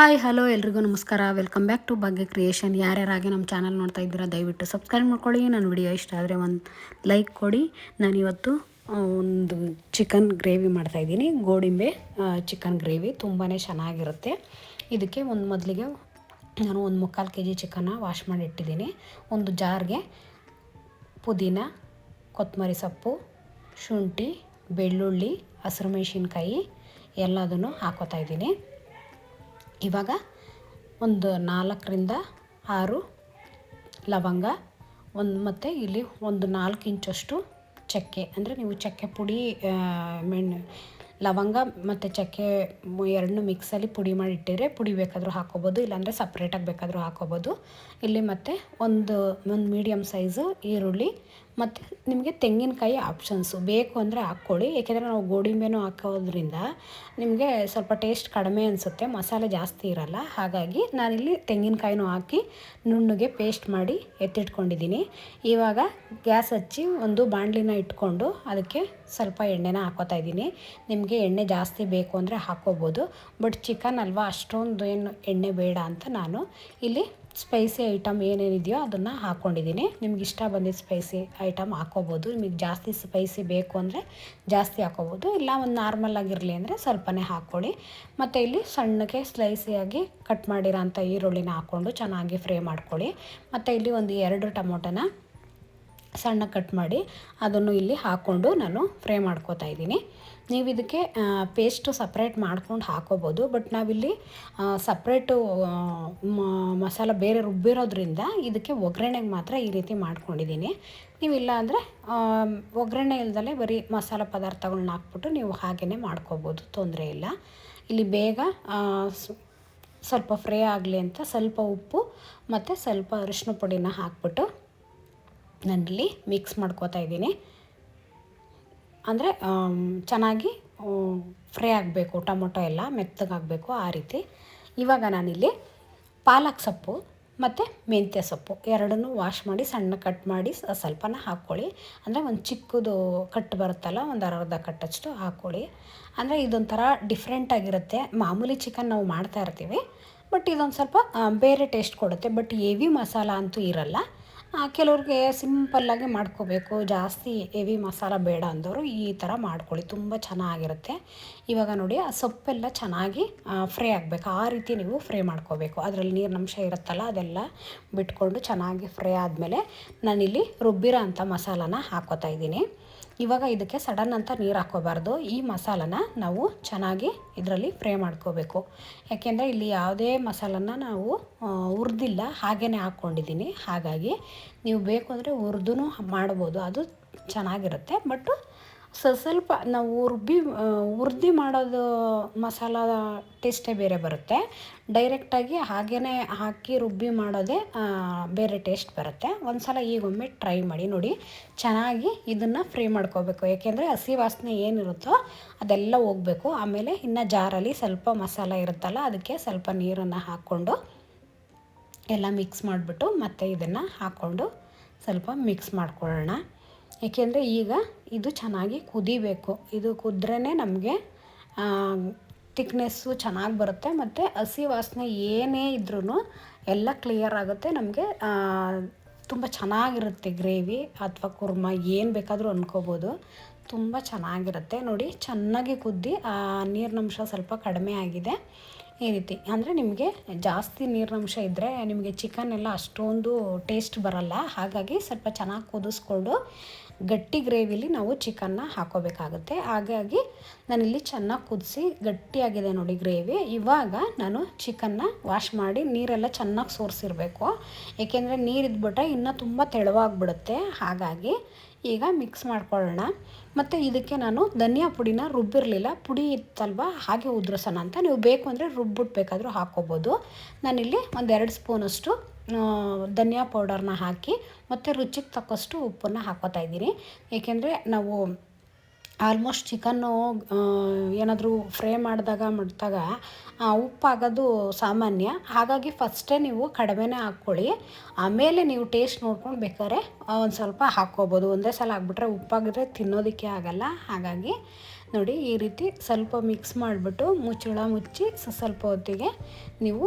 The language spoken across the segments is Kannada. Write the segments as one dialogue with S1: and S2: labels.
S1: ಹಾಯ್ ಹಲೋ ಎಲ್ರಿಗೂ ನಮಸ್ಕಾರ. Welcome back to Bhagya creation. ಯಾರ್ಯಾರಾಗಿ ನಮ್ಮ ಚಾನಲ್ ನೋಡ್ತಾ ಇದ್ದೀರಾ ದಯವಿಟ್ಟು ಸಬ್ಸ್ಕ್ರೈಬ್ ಮಾಡ್ಕೊಳ್ಳಿ. ನನ್ನ ವಿಡಿಯೋ ಇಷ್ಟ ಆದರೆ ಒಂದು ಲೈಕ್ ಕೊಡಿ. ನಾನಿವತ್ತು ಒಂದು ಚಿಕನ್ ಗ್ರೇವಿ ಮಾಡ್ತಾಯಿದ್ದೀನಿ. ಗೋಡಂಬಿ ಚಿಕನ್ ಗ್ರೇವಿ ತುಂಬಾ ಚೆನ್ನಾಗಿರುತ್ತೆ. ಇದಕ್ಕೆ ಮೊದಲಿಗೆ ನಾನು 1 ಮುಕ್ಕಾಲು kg ಚಿಕನ್ನ ವಾಶ್ ಮಾಡಿ ಇಟ್ಟಿದ್ದೀನಿ. ಒಂದು ಜಾರ್ಗೆ ಪುದೀನ, ಕೊತ್ತಂಬರಿ ಸೊಪ್ಪು, ಶುಂಠಿ, ಬೆಳ್ಳುಳ್ಳಿ, ಹಸಿರು ಮೆಣಸಿನ್ಕಾಯಿ ಎಲ್ಲದನ್ನು ಹಾಕೋತಾ ಇದ್ದೀನಿ. ಇವಾಗ ಒಂದು 4ರಿಂದ 6 ಲವಂಗ, ಮತ್ತು ಇಲ್ಲಿ ಒಂದು 4 ಇಂಚಷ್ಟು ಚಕ್ಕೆ, ಅಂದರೆ ನೀವು ಚಕ್ಕೆ ಪುಡಿ, ಲವಂಗ ಮತ್ತು ಚಕ್ಕೆ ಎರಡನ್ನೂ ಮಿಕ್ಸಲ್ಲಿ ಪುಡಿ ಮಾಡಿ ಇಟ್ಟಿದ್ರೆ ಪುಡಿ ಬೇಕಾದರೂ ಹಾಕ್ಕೋಬೋದು, ಇಲ್ಲಾಂದರೆ ಸಪ್ರೇಟಾಗಿ ಬೇಕಾದರೂ ಹಾಕ್ಕೋಬೋದು. ಇಲ್ಲಿ ಮತ್ತು ಒಂದು ಮೀಡಿಯಮ್ ಸೈಜು ಈರುಳ್ಳಿ, ಮತ್ತು ನಿಮಗೆ ತೆಂಗಿನಕಾಯಿ ಆಪ್ಷನ್ಸು ಬೇಕು ಅಂದರೆ ಹಾಕ್ಕೊಳ್ಳಿ. ಏಕೆಂದರೆ ನಾವು ಗೋಡಂಬಿನೂ ಹಾಕೋದ್ರಿಂದ ನಿಮಗೆ ಸ್ವಲ್ಪ ಟೇಸ್ಟ್ ಕಡಿಮೆ ಅನಿಸುತ್ತೆ, ಮಸಾಲೆ ಜಾಸ್ತಿ ಇರಲ್ಲ. ಹಾಗಾಗಿ ನಾನಿಲ್ಲಿ ತೆಂಗಿನಕಾಯಿನೂ ಹಾಕಿ ನುಣ್ಣಗೆ ಪೇಸ್ಟ್ ಮಾಡಿ ಎತ್ತಿಟ್ಕೊಂಡಿದ್ದೀನಿ. ಇವಾಗ ಗ್ಯಾಸ್ ಹಚ್ಚಿ ಒಂದು ಬಾಣಲಿನ ಇಟ್ಕೊಂಡು ಅದಕ್ಕೆ ಸ್ವಲ್ಪ ಎಣ್ಣೆನ ಹಾಕೋತಾ ಇದ್ದೀನಿ. ನಿಮಗೆ ಎಣ್ಣೆ ಜಾಸ್ತಿ ಬೇಕು ಅಂದರೆ ಹಾಕ್ಕೋಬೋದು, ಬಟ್ ಚಿಕನ್ ಅಲ್ವಾ ಅಷ್ಟೊಂದು ಏನು ಎಣ್ಣೆ ಬೇಡ ಅಂತ ನಾನು ಇಲ್ಲಿ ಸ್ಪೈಸಿ ಐಟಮ್ ಏನೇನಿದೆಯೋ ಅದನ್ನು ಹಾಕ್ಕೊಂಡಿದ್ದೀನಿ. ನಿಮ್ಗೆ ಇಷ್ಟ ಬಂದಿದ್ದು ಸ್ಪೈಸಿ ಐಟಮ್ ಹಾಕ್ಕೋಬೋದು. ನಿಮಗೆ ಜಾಸ್ತಿ ಸ್ಪೈಸಿ ಬೇಕು ಅಂದರೆ ಜಾಸ್ತಿ ಹಾಕ್ಕೋಬೋದು, ಇಲ್ಲ ಒಂದು ನಾರ್ಮಲ್ ಆಗಿರಲಿ ಅಂದರೆ ಸ್ವಲ್ಪನೇ ಹಾಕ್ಕೊಳ್ಳಿ. ಮತ್ತು ಇಲ್ಲಿ ಸಣ್ಣಕ್ಕೆ ಸ್ಲೈಸಿಯಾಗಿ ಕಟ್ ಮಾಡಿರೋಂಥ ಈರುಳ್ಳಿನ ಹಾಕ್ಕೊಂಡು ಚೆನ್ನಾಗಿ ಫ್ರೈ ಮಾಡ್ಕೊಳ್ಳಿ. ಮತ್ತು ಇಲ್ಲಿ ಒಂದು 2 ಟೊಮೊಟೊನ ಸಣ್ಣ ಕಟ್ ಮಾಡಿ ಅದನ್ನು ಇಲ್ಲಿ ಹಾಕ್ಕೊಂಡು ನಾನು ಫ್ರೈ ಮಾಡ್ಕೋತಾ ಇದ್ದೀನಿ. ನೀವು ಇದಕ್ಕೆ ಪೇಸ್ಟು ಸಪ್ರೇಟ್ ಮಾಡ್ಕೊಂಡು ಹಾಕ್ಕೋಬೋದು, ಬಟ್ ನಾವಿಲ್ಲಿ ಸಪ್ರೇಟು ಮಸಾಲ ಬೇರೆ ರುಬ್ಬಿರೋದ್ರಿಂದ ಇದಕ್ಕೆ ಒಗ್ಗರಣೆಗೆ ಮಾತ್ರ ಈ ರೀತಿ ಮಾಡ್ಕೊಂಡಿದ್ದೀನಿ. ನೀವಿಲ್ಲ ಅಂದರೆ ಒಗ್ಗರಣೆ ಇಲ್ದಲೇ ಬರೀ ಮಸಾಲ ಪದಾರ್ಥಗಳನ್ನ ಹಾಕ್ಬಿಟ್ಟು ನೀವು ಹಾಗೇ ಮಾಡ್ಕೋಬೋದು, ತೊಂದರೆ ಇಲ್ಲ. ಇಲ್ಲಿ ಬೇಗ ಸ್ವಲ್ಪ ಫ್ರೈ ಆಗಲಿ ಅಂತ ಸ್ವಲ್ಪ ಉಪ್ಪು ಮತ್ತು ಸ್ವಲ್ಪ ಅರಿಶಿನ ಪುಡಿನ ಹಾಕ್ಬಿಟ್ಟು ನಾನಿಲ್ಲಿ ಮಿಕ್ಸ್ ಮಾಡ್ಕೋತಾ ಇದ್ದೀನಿ. ಅಂದರೆ ಚೆನ್ನಾಗಿ ಫ್ರೈ ಆಗಬೇಕು, ಟೊಮೊಟೊ ಎಲ್ಲ ಮೆತ್ತಗಾಗಬೇಕು ಆ ರೀತಿ. ಇವಾಗ ನಾನಿಲ್ಲಿ ಪಾಲಕ್ ಸೊಪ್ಪು ಮತ್ತು ಮೆಂತ್ಯ ಸೊಪ್ಪು ಎರಡನ್ನೂ ವಾಶ್ ಮಾಡಿ ಸಣ್ಣ ಕಟ್ ಮಾಡಿ ಸ್ವಲ್ಪನ ಹಾಕ್ಕೊಳ್ಳಿ. ಅಂದರೆ ಒಂದು ಚಿಕ್ಕದು ಕಟ್ಟು ಬರುತ್ತಲ್ಲ, ಒಂದು ಅರ್ಧ ಕಟ್ಟಷ್ಟು ಹಾಕ್ಕೊಳ್ಳಿ. ಅಂದರೆ ಇದೊಂಥರ ಡಿಫ್ರೆಂಟಾಗಿರುತ್ತೆ. ಮಾಮೂಲಿ ಚಿಕನ್ ನಾವು ಮಾಡ್ತಾ ಇರ್ತೀವಿ, ಬಟ್ ಇದೊಂದು ಸ್ವಲ್ಪ ಬೇರೆ ಟೇಸ್ಟ್ ಕೊಡುತ್ತೆ. ಬಟ್ ಹೆವಿ ಮಸಾಲ ಅಂತೂ ಇರಲ್ಲ. ಕೆಲವ್ರಿಗೆ ಸಿಂಪಲ್ಲಾಗಿ ಮಾಡ್ಕೋಬೇಕು, ಜಾಸ್ತಿ ಹೆವಿ ಮಸಾಲ ಬೇಡ ಅಂದವರು ಈ ಥರ ಮಾಡ್ಕೊಳ್ಳಿ, ತುಂಬ ಚೆನ್ನಾಗಿರುತ್ತೆ. ಇವಾಗ ನೋಡಿ ಆ ಸೊಪ್ಪೆಲ್ಲ ಚೆನ್ನಾಗಿ ಫ್ರೈ ಆಗಬೇಕು, ಆ ರೀತಿ ನೀವು ಫ್ರೈ ಮಾಡ್ಕೋಬೇಕು. ಅದರಲ್ಲಿ ನೀರಿನಂಶ ಇರುತ್ತಲ್ಲ ಅದೆಲ್ಲ ಬಿಟ್ಕೊಂಡು ಚೆನ್ನಾಗಿ ಫ್ರೈ ಆದಮೇಲೆ ನಾನಿಲ್ಲಿ ರುಬ್ಬಿರೋ ಅಂಥ ಮಸಾಲಾನ ಹಾಕ್ಕೋತಾ ಇದ್ದೀನಿ. ಇವಾಗ ಇದಕ್ಕೆ ಸಡನ್ ಅಂತ ನೀರು ಹಾಕ್ಕೋಬಾರ್ದು. ಈ ಮಸಾಲನ ನಾವು ಚೆನ್ನಾಗಿ ಇದರಲ್ಲಿ ಫ್ರೈ ಮಾಡ್ಕೋಬೇಕು. ಯಾಕೆಂದರೆ ಇಲ್ಲಿ ಯಾವುದೇ ಮಸಾಲನ ನಾವು ಹುರಿದಿಲ್ಲ, ಹಾಗೇ ಹಾಕ್ಕೊಂಡಿದ್ದೀನಿ. ಹಾಗಾಗಿ ನೀವು ಬೇಕು ಅಂದರೆ ಹುರಿದು ಮಾಡ್ಬೋದು, ಅದು ಚೆನ್ನಾಗಿರುತ್ತೆ. ಬಟ್ ಸ್ವಲ್ಪ ನಾವು ಹುರಿದು ಮಾಡೋದು ಮಸಾಲ ಟೇಸ್ಟೇ ಬೇರೆ ಬರುತ್ತೆ. ಡೈರೆಕ್ಟಾಗಿ ಹಾಗೇ ಹಾಕಿ ರುಬ್ಬಿ ಮಾಡೋದೇ ಬೇರೆ ಟೇಸ್ಟ್ ಬರುತ್ತೆ. ಒಂದು ಸಲ ಈಗೊಮ್ಮೆ ಟ್ರೈ ಮಾಡಿ ನೋಡಿ. ಚೆನ್ನಾಗಿ ಇದನ್ನು ಫ್ರೈ ಮಾಡ್ಕೋಬೇಕು, ಏಕೆಂದರೆ ಹಸಿ ವಾಸನೆ ಏನಿರುತ್ತೋ ಅದೆಲ್ಲ ಹೋಗಬೇಕು. ಆಮೇಲೆ ಇನ್ನು ಜಾರಲ್ಲಿ ಸ್ವಲ್ಪ ಮಸಾಲ ಇರುತ್ತಲ್ಲ, ಅದಕ್ಕೆ ಸ್ವಲ್ಪ ನೀರನ್ನು ಹಾಕ್ಕೊಂಡು ಎಲ್ಲ ಮಿಕ್ಸ್ ಮಾಡಿಬಿಟ್ಟು ಮತ್ತೆ ಇದನ್ನು ಹಾಕ್ಕೊಂಡು ಸ್ವಲ್ಪ ಮಿಕ್ಸ್ ಮಾಡ್ಕೊಳ್ಳೋಣ. ಏಕೆಂದರೆ ಈಗ ಇದು ಚೆನ್ನಾಗಿ ಕುದಿಬೇಕು. ಇದು ಕುದ್ರೇ ನಮಗೆ ತಿಕ್ನೆಸ್ಸು ಚೆನ್ನಾಗಿ ಬರುತ್ತೆ, ಮತ್ತು ಹಸಿ ವಾಸನೆ ಏನೇ ಇದ್ರೂ ಎಲ್ಲ ಕ್ಲಿಯರ್ ಆಗುತ್ತೆ. ನಮಗೆ ತುಂಬ ಚೆನ್ನಾಗಿರುತ್ತೆ ಗ್ರೇವಿ ಅಥವಾ ಕುರ್ಮ ಏನು ಬೇಕಾದರೂ ಅಂದ್ಕೋಬೋದು, ತುಂಬ ಚೆನ್ನಾಗಿರುತ್ತೆ. ನೋಡಿ ಚೆನ್ನಾಗಿ ಕುದ್ದಿ ನೀರಿನಂಶ ಸ್ವಲ್ಪ ಕಡಿಮೆ ಆಗಿದೆ. ಈ ರೀತಿ ಅಂದರೆ ನಿಮಗೆ ಜಾಸ್ತಿ ನೀರಿನಂಶ ಇದ್ದರೆ ನಿಮಗೆ ಚಿಕನ್ ಎಲ್ಲ ಅಷ್ಟೊಂದು ಟೇಸ್ಟ್ ಬರಲ್ಲ. ಹಾಗಾಗಿ ಸ್ವಲ್ಪ ಚೆನ್ನಾಗಿ ಕುದಿಸ್ಕೊಂಡು ಗಟ್ಟಿ ಗ್ರೇವಿಲಿ ನಾವು ಚಿಕನ್ನ ಹಾಕೋಬೇಕಾಗುತ್ತೆ. ಹಾಗಾಗಿ ನಾನಿಲ್ಲಿ ಚೆನ್ನಾಗಿ ಕುದಿಸಿ ಗಟ್ಟಿಯಾಗಿದೆ ನೋಡಿ ಗ್ರೇವಿ. ಇವಾಗ ನಾನು ಚಿಕನ್ನ ವಾಶ್ ಮಾಡಿ ನೀರೆಲ್ಲ ಚೆನ್ನಾಗಿ ಸೋರಿಸಿರಬೇಕು, ಏಕೆಂದರೆ ನೀರಿದ್ಬಿಟ್ರೆ ಇನ್ನೂ ತುಂಬ ತೆಳುವಾಗಿಬಿಡುತ್ತೆ. ಹಾಗಾಗಿ ಈಗ ಮಿಕ್ಸ್ ಮಾಡ್ಕೊಳ್ಳೋಣ. ಮತ್ತು ಇದಕ್ಕೆ ನಾನು ಧನಿಯಾ ಪುಡಿನ ರುಬ್ಬಿರಲಿಲ್ಲ, ಪುಡಿ ಇತ್ತಲ್ವ ಹಾಗೆ ಉದುರಿಸೋಣ ಅಂತ. ನೀವು ಬೇಕು ಅಂದರೆ ರುಬ್ಬಿಟ್ಟು ಬೇಕಾದರೂ ಹಾಕ್ಕೋಬೋದು. ನಾನಿಲ್ಲಿ ಒಂದು 2 ಸ್ಪೂನಷ್ಟು ಧನಿಯಾ ಪೌಡರ್ನ ಹಾಕಿ ಮತ್ತು ರುಚಿಗೆ ತಕ್ಕಷ್ಟು ಉಪ್ಪನ್ನು ಹಾಕ್ಕೋತಾ ಇದ್ದೀನಿ. ಏಕೆಂದರೆ ನಾವು ಆಲ್ಮೋಸ್ಟ್ ಚಿಕನ್ನು ಏನಾದರೂ ಫ್ರೈ ಮಾಡಿದಾಗ ಉಪ್ಪಾಗೋದು ಸಾಮಾನ್ಯ. ಹಾಗಾಗಿ ಫಸ್ಟೇ ನೀವು ಕಡಿಮೆನೇ ಹಾಕ್ಕೊಳ್ಳಿ, ಆಮೇಲೆ ನೀವು ಟೇಸ್ಟ್ ನೋಡ್ಕೊಂಡು ಬೇಕಾದ್ರೆ ಒಂದು ಸ್ವಲ್ಪ ಹಾಕ್ಕೋಬೋದು. ಒಂದೇ ಸಲ ಹಾಕ್ಬಿಟ್ರೆ ಉಪ್ಪಾಗಿದ್ರೆ ತಿನ್ನೋದಕ್ಕೆ ಆಗಲ್ಲ. ಹಾಗಾಗಿ ನೋಡಿ ಈ ರೀತಿ ಸ್ವಲ್ಪ ಮಿಕ್ಸ್ ಮಾಡಿಬಿಟ್ಟು ಮುಚ್ಚಳ ಮುಚ್ಚಿ ಸ್ವಲ್ಪ ಹೊತ್ತಿಗೆ ನೀವು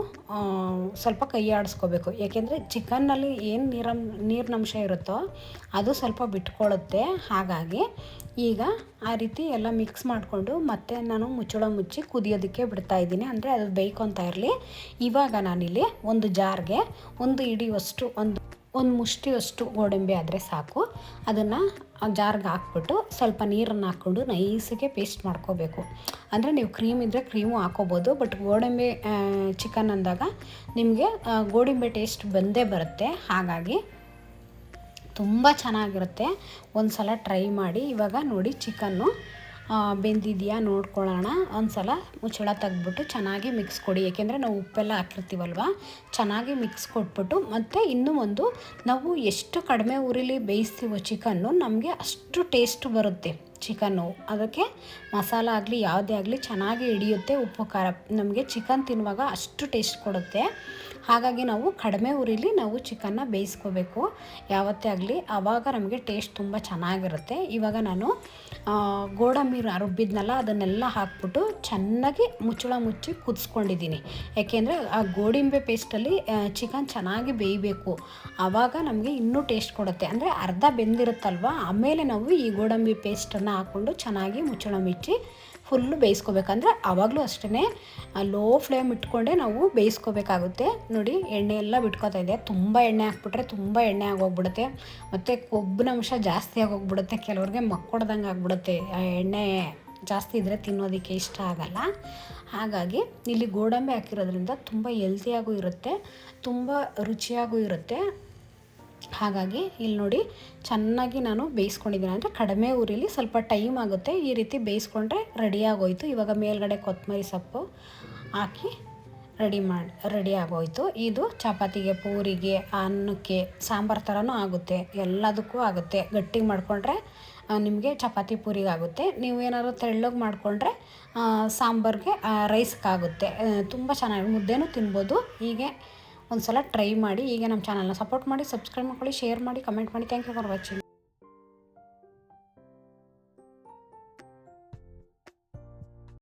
S1: ಸ್ವಲ್ಪ ಕೈ ಆಡಿಸ್ಕೋಬೇಕು. ಏಕೆಂದರೆ ಚಿಕನ್ನಲ್ಲಿ ಏನು ನೀರಿನಂಶ ಇರುತ್ತೋ ಅದು ಸ್ವಲ್ಪ ಬಿಟ್ಕೊಳ್ಳುತ್ತೆ. ಹಾಗಾಗಿ ಈಗ ಆ ರೀತಿ ಎಲ್ಲ ಮಿಕ್ಸ್ ಮಾಡಿಕೊಂಡು ಮತ್ತೆ ನಾನು ಮುಚ್ಚಳ ಮುಚ್ಚಿ ಕುದಿಯೋದಕ್ಕೆ ಬಿಡ್ತಾಯಿದ್ದೀನಿ, ಅಂದರೆ ಅದು ಬೇಯ್ಕೊತಾ ಇರಲಿ. ಇವಾಗ ನಾನಿಲ್ಲಿ ಒಂದು ಜಾರ್ಗೆ ಒಂದು ಹಿಡಿಯುವಷ್ಟು ಒಂದು ಮುಷ್ಟಿಯಷ್ಟು ಗೋಡಂಬಿ ಆದರೆ ಸಾಕು. ಅದನ್ನು ಜಾರ್ಗೆ ಹಾಕ್ಬಿಟ್ಟು ಸ್ವಲ್ಪ ನೀರನ್ನು ಹಾಕ್ಕೊಂಡು ನೈಸಿಗೆ ಪೇಸ್ಟ್ ಮಾಡ್ಕೋಬೇಕು. ಅಂದರೆ ನೀವು ಕ್ರೀಮ್ ಇದ್ದರೆ ಕ್ರೀಮು ಹಾಕೋಬೋದು, ಬಟ್ ಗೋಡಂಬಿ ಚಿಕನ್ ಅಂದಾಗ ನಿಮಗೆ ಗೋಡಂಬಿ ಟೇಸ್ಟ್ ಬಂದೇ ಬರುತ್ತೆ. ಹಾಗಾಗಿ ತುಂಬ ಚೆನ್ನಾಗಿರುತ್ತೆ, ಒಂದು ಸಲ ಟ್ರೈ ಮಾಡಿ. ಇವಾಗ ನೋಡಿ ಚಿಕನ್ನು ಬೆಂದಿದೆಯಾ ನೋಡ್ಕೊಳ್ಳೋಣ. ಒಂದು ಸಲ ಮುಚ್ಚಳ ತೆಗೆದ್ಬಿಟ್ಟು ಚೆನ್ನಾಗಿ ಮಿಕ್ಸ್ ಕೊಡಿ, ಏಕೆಂದರೆ ನಾವು ಉಪ್ಪೆಲ್ಲ ಹಾಕಿರ್ತೀವಲ್ವ. ಚೆನ್ನಾಗಿ ಮಿಕ್ಸ್ ಕೊಟ್ಬಿಟ್ಟು ಮತ್ತು ಇನ್ನೂ ಒಂದು, ನಾವು ಎಷ್ಟು ಕಡಿಮೆ ಉರಿಲಿ ಬೇಯಿಸ್ತೀವೋ ಚಿಕನ್ನು ನಮಗೆ ಅಷ್ಟು ಟೇಸ್ಟ್ ಬರುತ್ತೆ ಚಿಕನ್ನು. ಅದಕ್ಕೆ ಮಸಾಲ ಆಗಲಿ ಯಾವುದೇ ಆಗಲಿ ಚೆನ್ನಾಗಿ ಹಿಡಿಯುತ್ತೆ. ಉಪ್ಪು ಖಾರ ನಮಗೆ ಚಿಕನ್ ತಿನ್ನುವಾಗ ಅಷ್ಟು ಟೇಸ್ಟ್ ಕೊಡುತ್ತೆ. ಹಾಗಾಗಿ ನಾವು ಕಡಿಮೆ ಉರಿಲಿ ನಾವು ಚಿಕನ್ನ ಬೇಯಿಸ್ಕೋಬೇಕು ಯಾವತ್ತೇ ಆಗಲಿ, ಆವಾಗ ನಮಗೆ ಟೇಸ್ಟ್ ತುಂಬ ಚೆನ್ನಾಗಿರುತ್ತೆ. ಇವಾಗ ನಾನು ಗೋಡಂಬಿ ರುಬ್ಬಿದ್ನಲ್ಲ ಅದನ್ನೆಲ್ಲ ಹಾಕ್ಬಿಟ್ಟು ಚೆನ್ನಾಗಿ ಮುಚ್ಚಳ ಮುಚ್ಚಿ ಕುದಿಸ್ಕೊಂಡಿದ್ದೀನಿ. ಯಾಕೆಂದರೆ ಆ ಗೋಡಂಬಿ ಪೇಸ್ಟಲ್ಲಿ ಚಿಕನ್ ಚೆನ್ನಾಗಿ ಬೇಯಬೇಕು, ಆವಾಗ ನಮಗೆ ಇನ್ನೂ ಟೇಸ್ಟ್ ಕೊಡುತ್ತೆ. ಅಂದರೆ ಅರ್ಧ ಬೆಂದಿರುತ್ತಲ್ವ, ಆಮೇಲೆ ನಾವು ಈ ಗೋಡಂಬಿ ಪೇಸ್ಟನ್ನು ಹಾಕ್ಕೊಂಡು ಚೆನ್ನಾಗಿ ಮುಚ್ಚಳ ಮುಚ್ಚಿ ಫುಲ್ಲು ಬೇಯಿಸ್ಕೋಬೇಕಂದ್ರೆ ಆವಾಗಲೂ ಅಷ್ಟೇ ಲೋ ಫ್ಲೇಮ್ ಇಟ್ಕೊಂಡೇ ನಾವು ಬೇಯಿಸ್ಕೋಬೇಕಾಗುತ್ತೆ. ನೋಡಿ ಎಣ್ಣೆ ಎಲ್ಲ ಬಿಟ್ಕೋತಾ ಇದೆ. ತುಂಬ ಎಣ್ಣೆ ಹಾಕ್ಬಿಟ್ರೆ ತುಂಬ ಎಣ್ಣೆ ಆಗೋಗ್ಬಿಡುತ್ತೆ, ಮತ್ತು ಕೊಬ್ಬಿನಂಶ ಜಾಸ್ತಿ ಆಗೋಗ್ಬಿಡುತ್ತೆ. ಕೆಲವ್ರಿಗೆ ಮಕ್ಕೊಡ್ದಂಗೆ ಆಗಿಬಿಡುತ್ತೆ, ಎಣ್ಣೆ ಜಾಸ್ತಿ ಇದ್ದರೆ ತಿನ್ನೋದಕ್ಕೆ ಇಷ್ಟ ಆಗಲ್ಲ. ಹಾಗಾಗಿ ಇಲ್ಲಿ ಗೋಡಂಬಿ ಹಾಕಿರೋದ್ರಿಂದ ತುಂಬ ಹೆಲ್ತಿಯಾಗೂ ಇರುತ್ತೆ, ತುಂಬ ರುಚಿಯಾಗೂ ಇರುತ್ತೆ. ಹಾಗಾಗಿ ಇಲ್ಲಿ ನೋಡಿ ಚೆನ್ನಾಗಿ ನಾನು ಬೇಯಿಸ್ಕೊಂಡಿದ್ದೀನಿ. ಅಂದರೆ ಕಡಿಮೆ ಉರಿಲಿ ಸ್ವಲ್ಪ ಟೈಮ್ ಆಗುತ್ತೆ. ಈ ರೀತಿ ಬೇಯಿಸ್ಕೊಂಡ್ರೆ ರೆಡಿಯಾಗೋಯ್ತು. ಇವಾಗ ಮೇಲ್ಗಡೆ ಕೊತ್ತಂಬರಿ ಸೊಪ್ಪು ಹಾಕಿ ರೆಡಿ ಆಗೋಯ್ತು. ಇದು ಚಪಾತಿಗೆ, ಪೂರಿಗೆ, ಅನ್ನಕ್ಕೆ, ಸಾಂಬಾರು ಥರನೂ ಆಗುತ್ತೆ, ಎಲ್ಲದಕ್ಕೂ ಆಗುತ್ತೆ. ಗಟ್ಟಿ ಮಾಡಿಕೊಂಡ್ರೆ ನಿಮಗೆ ಚಪಾತಿ ಪೂರಿಗೆ ಆಗುತ್ತೆ. ನೀವು ಏನಾದ್ರು ತೆಳ್ಳಗೆ ಮಾಡಿಕೊಂಡ್ರೆ ಸಾಂಬಾರಿಗೆ, ರೈಸ್ಗಾಗುತ್ತೆ. ತುಂಬ ಚೆನ್ನಾಗಿ ಮುದ್ದೆನೂ ತಿನ್ಬೋದು. ಹೀಗೆ ಒಂದು ಸಲ ಟ್ರೈ ಮಾಡಿ. ಈಗ ನಮ್ಮ ಚಾನಲ್ನ ಸಪೋರ್ಟ್ ಮಾಡಿ, ಸಬ್ಸ್ಕ್ರೈಬ್ ಮಾಡ್ಕೊಳ್ಳಿ, ಶೇರ್ ಮಾಡಿ, ಕಮೆಂಟ್ ಮಾಡಿ. Thank you for watching.